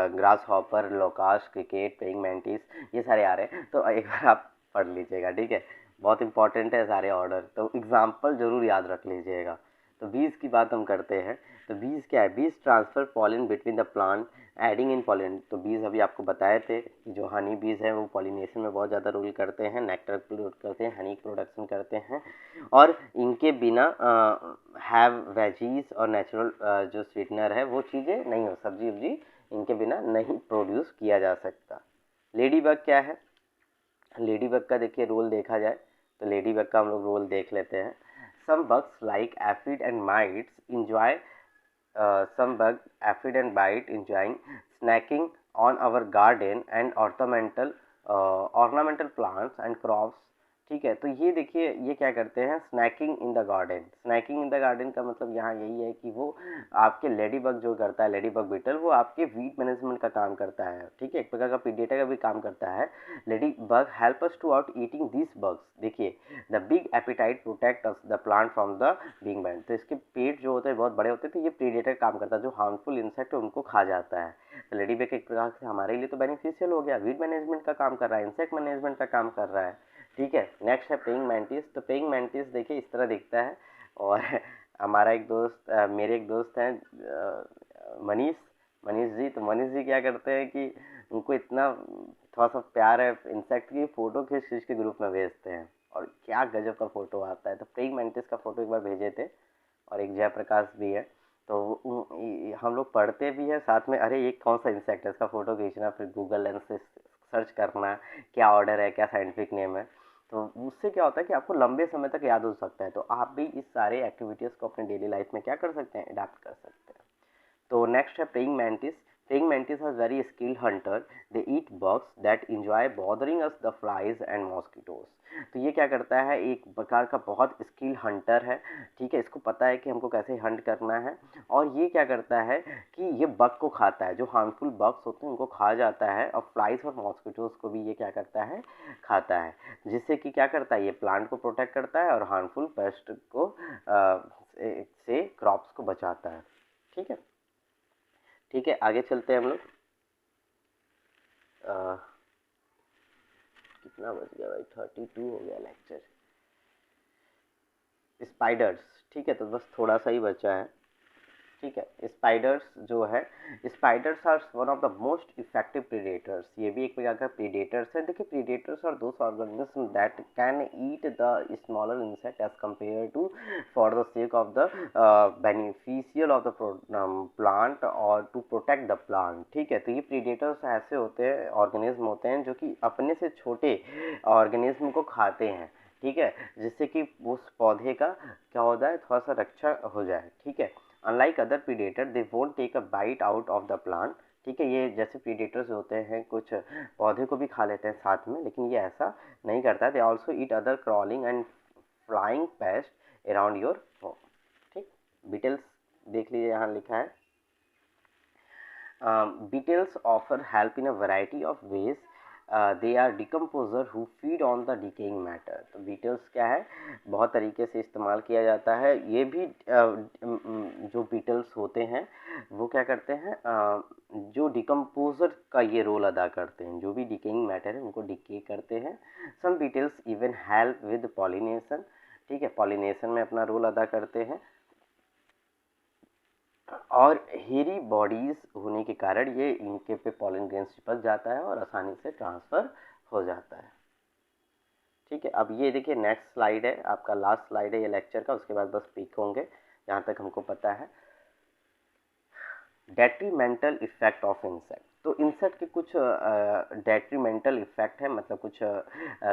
grass hopper, Lucas, cricket, paying mantis, ये सारे आ रहे हैं। तो एक बार आप पढ़ लीजिएगा, ठीक है, बहुत इंपॉर्टेंट है सारे ऑर्डर, तो एग्जाम्पल जरूर याद रख लीजिएगा, तो बीज की बात हम करते हैं। तो बीज क्या है? बीज transfer pollen between the plant adding in pollen. तो बीज अभी आपको बताए थे कि जो हनी बीज है वो पॉलिनेशन में बहुत ज़्यादा रोल करते हैं, नेक्टर प्रोड्यूस करते हैं, हनी प्रोडक्शन करते हैं, और इनके बिना हैव वेजीज और नेचुरल जो स्वीटनर है वो चीज़ें नहीं हो, सब्जी उब्जी इनके बिना नहीं प्रोड्यूस किया जा सकता। लेडी बग क्या है? लेडी बग का देखिए रोल देखा जाए तो लेडी बग का हम लोग रोल देख लेते हैं। Some bugs like aphid and mites enjoy some bug aphid and bite enjoying snacking on our garden and ornamental plants and crops। ठीक है, तो ये देखिए ये क्या करते हैं? Snacking in the garden. Snacking in the garden का मतलब यहाँ यही है कि वो आपके लेडी बग जो करता है, लेडी बग बीटल, वो आपके वीड मैनेजमेंट का काम करता है। ठीक है, एक प्रकार का प्रीडेटर का भी काम करता है। Lady bug help us to out eating this bugs. देखिए the big appetite protect the plant from the being band. तो इसके पेट जो होते हैं बहुत बड़े होते हैं, तो ये प्रीडेटर काम करता है, जो हार्मफुल इंसेक्ट है उनको खा जाता है। तो लेडी बग एक प्रकार से हमारे लिए तो बेनिफिशियल हो गया, वीड मैनेजमेंट का काम कर रहा है, इंसेक्ट मैनेजमेंट का काम कर रहा है। ठीक है, नेक्स्ट है पेइंग मैंटिस। तो पेइंग मैंटिस देखिए इस तरह दिखता है, और हमारा एक दोस्त मेरे एक दोस्त हैं मनीष मनीष जी। तो मनीष जी क्या करते हैं कि उनको इतना थोड़ा सा प्यार है इंसेक्ट की, फ़ोटो खींच खींच के ग्रुप में भेजते हैं, और क्या गजब का फ़ोटो आता है। तो पेइंग मैंटिस का फ़ोटो एक बार भेजे थे, और एक जयप्रकाश भी है। तो हम लोग पढ़ते भी है साथ में, अरे ये कौन सा इंसेक्ट है, इसका फ़ोटो खींचना, फिर गूगल लेंस से सर्च करना क्या ऑर्डर है, क्या साइंटिफिक नेम है। तो उससे क्या होता है कि आपको लंबे समय तक याद हो सकता है। तो आप भी इस सारे एक्टिविटीज़ को अपने डेली लाइफ में क्या कर सकते हैं? अडाप्ट कर सकते हैं। तो नेक्स्ट है praying mantis. Praying mantis are very skilled hunter. They eat bugs that enjoy bothering us the flies and mosquitoes. तो ये क्या करता है? एक प्रकार का बहुत स्किल्ड हंटर है। ठीक है, इसको पता है कि हमको कैसे हंट करना है, और ये क्या करता है कि ये बग को खाता है, जो हार्मफुल बग्स होते हैं उनको खा जाता है, और फ्लाइज और मॉस्किटोज को भी ये क्या करता है? खाता है। जिससे कि क्या करता है? ये प्लांट को प्रोटेक्ट करता है और हार्मफुल पेस्ट को से क्रॉप्स को बचाता है। ठीक है, ठीक है, आगे चलते हैं हम लोग। कितना बज गया भाई? 32 हो गया लेक्चर। स्पाइडर्स, ठीक है, तो बस थोड़ा सा ही बचा है। ठीक है, स्पाइडर्स जो है, spiders are one of the most effective predators. ये भी एक प्रकार का प्रीडेटर्स है। देखिए predators are those organism that can eat the smaller insect as compare to for the sake of the beneficial of the plant और to protect the plant. ठीक है, तो ये प्रीडेटर्स ऐसे होते हैं, ऑर्गेनिज्म होते हैं जो कि अपने से छोटे ऑर्गेनिज्म को खाते हैं। ठीक है, जिससे कि उस पौधे का क्या होता है? थोड़ा सा रक्षा हो जाए। ठीक है, unlike other predator they won't take a bite out of the plant. ठीक है, ये जैसे प्रीडेटर्स होते हैं कुछ पौधे को भी खा लेते हैं साथ में, लेकिन ये ऐसा नहीं करता। They also eat other crawling and flying paste around your home. ठीक, बीटल्स देख लीजिए, यहाँ लिखा है beetles offer help in a variety of ways. They are decomposer who feed on the decaying matter। तो beetles क्या है? बहुत तरीके से इस्तेमाल किया जाता है। ये भी जो beetles होते हैं वो क्या करते हैं? जो डिकम्पोजर का ये रोल अदा करते हैं, जो भी डिकेइंग मैटर है उनको डिके करते हैं। सम beetles even help with pollination. ठीक है, पॉलिनेशन में अपना रोल अदा करते हैं, और हेरी बॉडीज होने के कारण ये इनके पे पॉलन ग्रेन्स चिपक जाता है और आसानी से ट्रांसफ़र हो जाता है। ठीक है, अब ये देखिए नेक्स्ट स्लाइड है, आपका लास्ट स्लाइड है ये लेक्चर का, उसके बाद बस पिक होंगे जहाँ तक हमको पता है। Detrimental effect of insect. तो इंसेक्ट के कुछ डेट्रीमेंटल इफेक्ट है, मतलब कुछ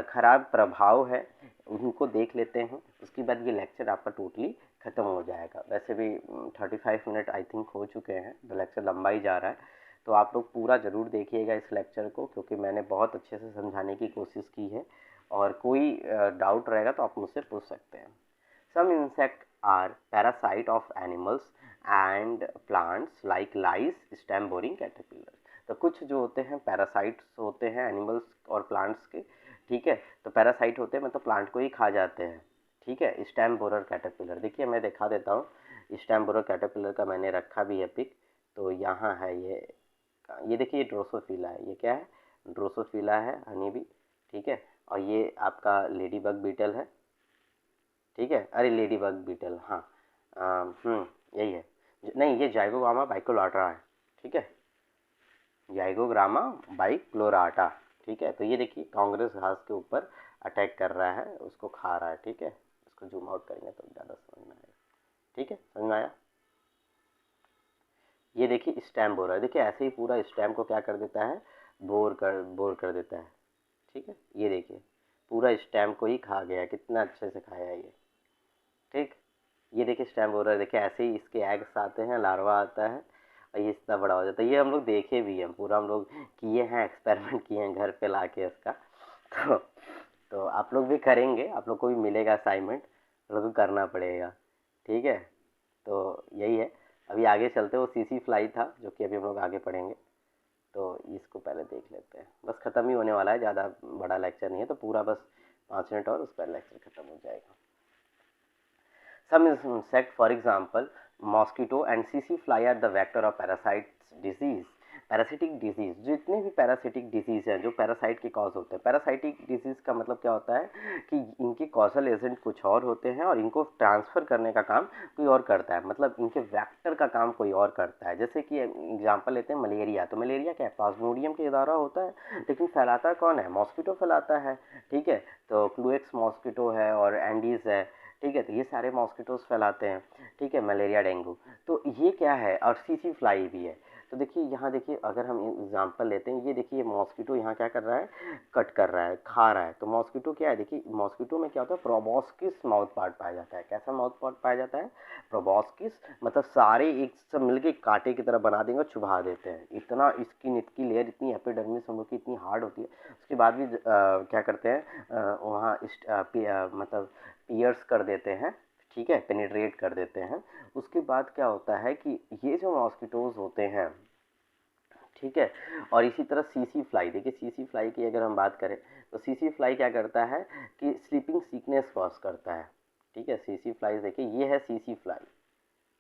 खराब प्रभाव है, उनको देख लेते हैं। उसके बाद ये लेक्चर आपका टोटली ख़त्म हो जाएगा। वैसे भी 35 मिनट आई थिंक हो चुके हैं, तो लेक्चर लंबा ही जा रहा है। तो आप लोग पूरा ज़रूर देखिएगा इस लेक्चर को, क्योंकि मैंने बहुत अच्छे से समझाने की कोशिश की है, और कोई डाउट रहेगा तो आप मुझसे पूछ सकते हैं। Some insects are parasite of animals and plants like lice, stem boring caterpillars। तो कुछ जो होते हैं पैरासाइट्स होते हैं एनिमल्स और प्लांट्स के। ठीक है, तो पैरासाइट होते हैं मतलब प्लांट को ही खा जाते हैं। ठीक है, स्टेम बोरर कैटरपिलर, देखिए मैं दिखा देता हूँ। स्टेम बोरर कैटरपिलर का मैंने रखा भी है पिक। तो यहाँ है ये देखिए, ये ड्रोसोफिला है। ये क्या है? ड्रोसोफिला है, हनी बी। ठीक है, और ये आपका लेडी बग बीटल है। ठीक है, अरे लेडी बग बीटल, हाँ, यही है। नहीं, ये जाइगोग्रामा बाइकोलाटा है, ठीक है, जाइगोग्रामा बाइक्लोराटा, ठीक है। तो ये देखिए कांग्रेस घास के ऊपर अटैक कर रहा है, उसको खा रहा है, ठीक है। इसको जूम आउट करेंगे तो ज़्यादा समझ में आएगा, ठीक है, समझ में आया। ये देखिए स्टैम्प बोर है, देखिए ऐसे ही पूरा स्टैम्प को क्या कर देता है, बोर कर देता है, ठीक है। ये देखिए पूरा स्टैम्प को ही खा गया है, कितना अच्छे से खाया है ये, ठीक। ये देखिए स्टैम्प बोरर, देखिए ऐसे ही इसके एग्स आते हैं, लार्वा आता है और ये इतना बड़ा हो जाता है। ये हम लोग देखे भी हैं, पूरा हम लोग किए हैं, एक्सपेरिमेंट किए हैं घर पे ला के इसका। तो तो आप लोग भी करेंगे, आप लोग को भी मिलेगा असाइनमेंट, आप लोग को करना पड़ेगा, ठीक है। तो यही है। अभी आगे चलते, वो सीसी फ्लाई था जो कि अभी हम लोग आगे पढ़ेंगे, तो इसको पहले देख लेते हैं। बस ख़त्म ही होने वाला है, ज़्यादा बड़ा लेक्चर नहीं है, तो पूरा बस 5 मिनट और उस पर लेक्चर ख़त्म हो जाएगा। Some insect, for example, mosquito and CC fly are the vector of parasites disease. Parasitic disease, जितने भी पैरासिटिक डिजीज़ हैं जो पैरासाइट के कॉज होते हैं, पैरासाइटिक डिजीज़ का मतलब क्या होता है कि इनके कॉजल एजेंट कुछ और होते हैं और इनको ट्रांसफ़र करने का काम कोई और करता है, मतलब इनके वेक्टर का काम कोई और करता है। जैसे कि एग्जांपल लेते हैं मलेरिया, तो मलेरिया क्या है, प्लाज्मोडियम के द्वारा होता है, लेकिन फैलाता कौन है, मॉस्किटो फैलाता है, ठीक है। तो क्लूएक्स मॉस्किटो है और एंडीज़ है, ठीक है। तो ये सारे मॉस्किटोज फैलाते हैं, ठीक है, मलेरिया, डेंगू। तो ये क्या है, और सीसी फ्लाई भी है। तो देखिए यहाँ देखिए, अगर हम एग्जांपल लेते हैं, ये देखिए मॉस्किटो यहाँ क्या कर रहा है, कट कर रहा है, खा रहा है। तो मॉस्किटो क्या है, देखिए मॉस्किटो में क्या होता है, प्रोबॉस्किस माउथ पार्ट पाया जाता है। कैसा माउथ पार्ट पाया जाता है, प्रोबॉस्किस, मतलब सारे एक सब मिलके कांटे की तरह बना देंगे और चुभा देते हैं। इतना स्किन की लेयर, इतनी एपिडर्मिस हम लोग की इतनी हार्ड होती है, उसके बाद भी क्या करते हैं, वहाँ मतलब पियर्स कर देते हैं, ठीक है, पेनिट्रेट कर देते हैं। उसके बाद क्या होता है कि ये जो मॉस्किटोज होते हैं, ठीक है। और इसी तरह सीसी फ्लाई, देखिए सीसी फ्लाई की अगर हम बात करें तो सीसी फ्लाई क्या करता है कि स्लीपिंग सिकनेस कॉज करता है, ठीक है। सीसी फ्लाई देखिए, ये है सीसी फ्लाई,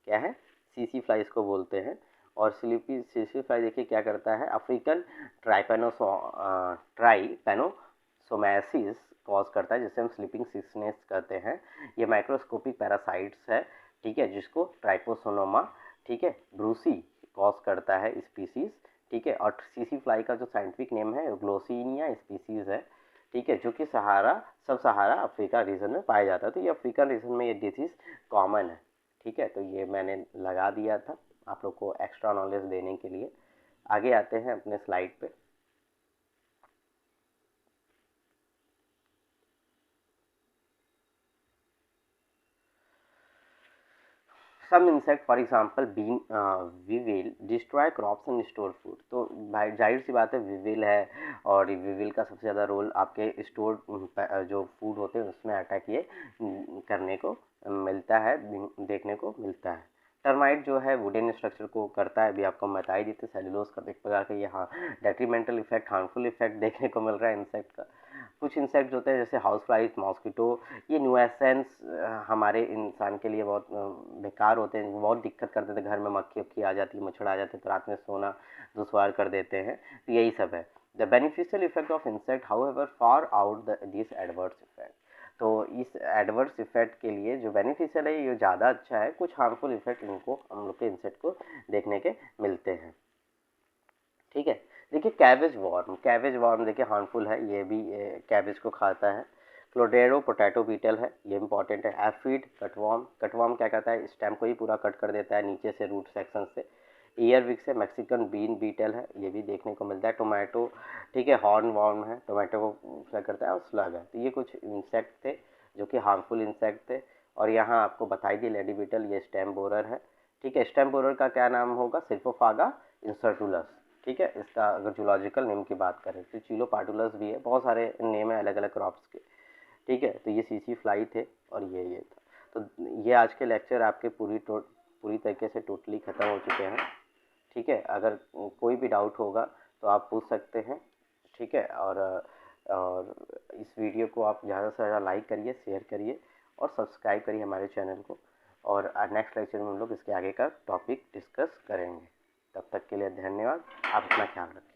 क्या है, सीसी फ्लाई इसको बोलते हैं। और सीसी फ्लाई देखिए क्या करता है, अफ्रीकन ट्राइपेनोसोमैसिस कॉज करता है, जिसे हम स्लीपिंग सिकनेस कहते हैं। ये माइक्रोस्कोपिक पैरासाइट्स है, ठीक है, जिसको ट्राइपोसोनोमा, ठीक है, ब्रूसी कॉज करता है स्पीसीज, ठीक है। और सीसी फ्लाई का जो साइंटिफिक नेम है ग्लोसिनिया स्पीसीज है, ठीक है, जो कि सब सहारा अफ्रीका रीजन में पाया जाता है। तो ये अफ्रीकन रीजन में ये डिजीज कॉमन है, ठीक है। तो ये मैंने लगा दिया था आप लोग को एक्स्ट्रा नॉलेज देने के लिए। आगे आते हैं अपने स्लाइड पे। Some insect for example bean weevil destroy crops and store food. तो भाई जाहिर सी बात है, वीविल है और वीविल का सबसे ज़्यादा रोल आपके स्टोर जो फूड होते हैं उसमें अटैक ये करने को मिलता है, देखने को मिलता है। टर्माइट जो है वुडन स्ट्रक्चर को करता है, अभी आपको बता ही देते, सेलुलोज का एक प्रकार का यहाँ डेट्रीमेंटल इफेक्ट, हार्मफुल इफेक्ट देखने को मिल रहा है इंसेक्ट का। कुछ इंसेक्ट होते हैं जैसे हाउस फ्लाइज, मॉस्किटो, ये न्यूएसेंस हमारे इंसान के लिए बहुत बेकार होते हैं, बहुत दिक्कत कर देते हैं। घर में मक्खी उक्खी आ जाती है, मच्छर आ जाते हैं, तो रात में सोना दुश्वार कर देते हैं। तो यही सब है। The beneficial effect of insect however far out this adverse effect. तो इस एडवर्स इफेक्ट के लिए जो बेनिफिशियल है ये ज़्यादा अच्छा है, कुछ हार्मफुल इफेक्ट इनको हम लोग के इंसेक्ट को देखने के मिलते हैं, ठीक है। देखिए कैबेज वॉर्म देखिए हार्मफुल है, ये भी कैबेज को खाता है। क्लोडेरो पोटैटो बीटल है, ये इंपॉर्टेंट है। एफिड कटवर्म क्या करता है, स्टेम को ही पूरा कट कर देता है नीचे से, रूट सेक्शन से। ईयरविक्स है, मैक्सिकन बीन बीटल है, ये भी देखने को मिलता है। टोमेटो, ठीक है, हॉर्न वॉर्म है, टोमेटो को क्या करता है, और स्लग है। तो ये कुछ इंसेक्ट थे जो कि हार्मफुल इंसेक्ट थे। और यहाँ आपको बताई दी लेडी बीटल, ये स्टेम बोरर है, ठीक है। स्टेम बोरर का क्या नाम होगा, सिल्फोफागा इंसर्टुलस, ठीक है। इसका अगर जूलॉजिकल नेम की बात करें तो चिलोपाटुलस भी है, बहुत सारे नेम है अलग अलग क्रॉप्स के, ठीक है। तो ये सीसी फ्लाई थे और ये था। तो ये आज के लेक्चर आपके पूरी तरीके से टोटली ख़त्म हो चुके हैं, ठीक है। अगर कोई भी डाउट होगा तो आप पूछ सकते हैं, ठीक है। और इस वीडियो को आप ज़्यादा से ज़्यादा लाइक करिए, शेयर करिए और सब्सक्राइब करिए हमारे चैनल को। और नेक्स्ट लेक्चर में हम लोग इसके आगे का टॉपिक डिस्कस करेंगे। तब तक के लिए धन्यवाद, आप अपना ख्याल रखें।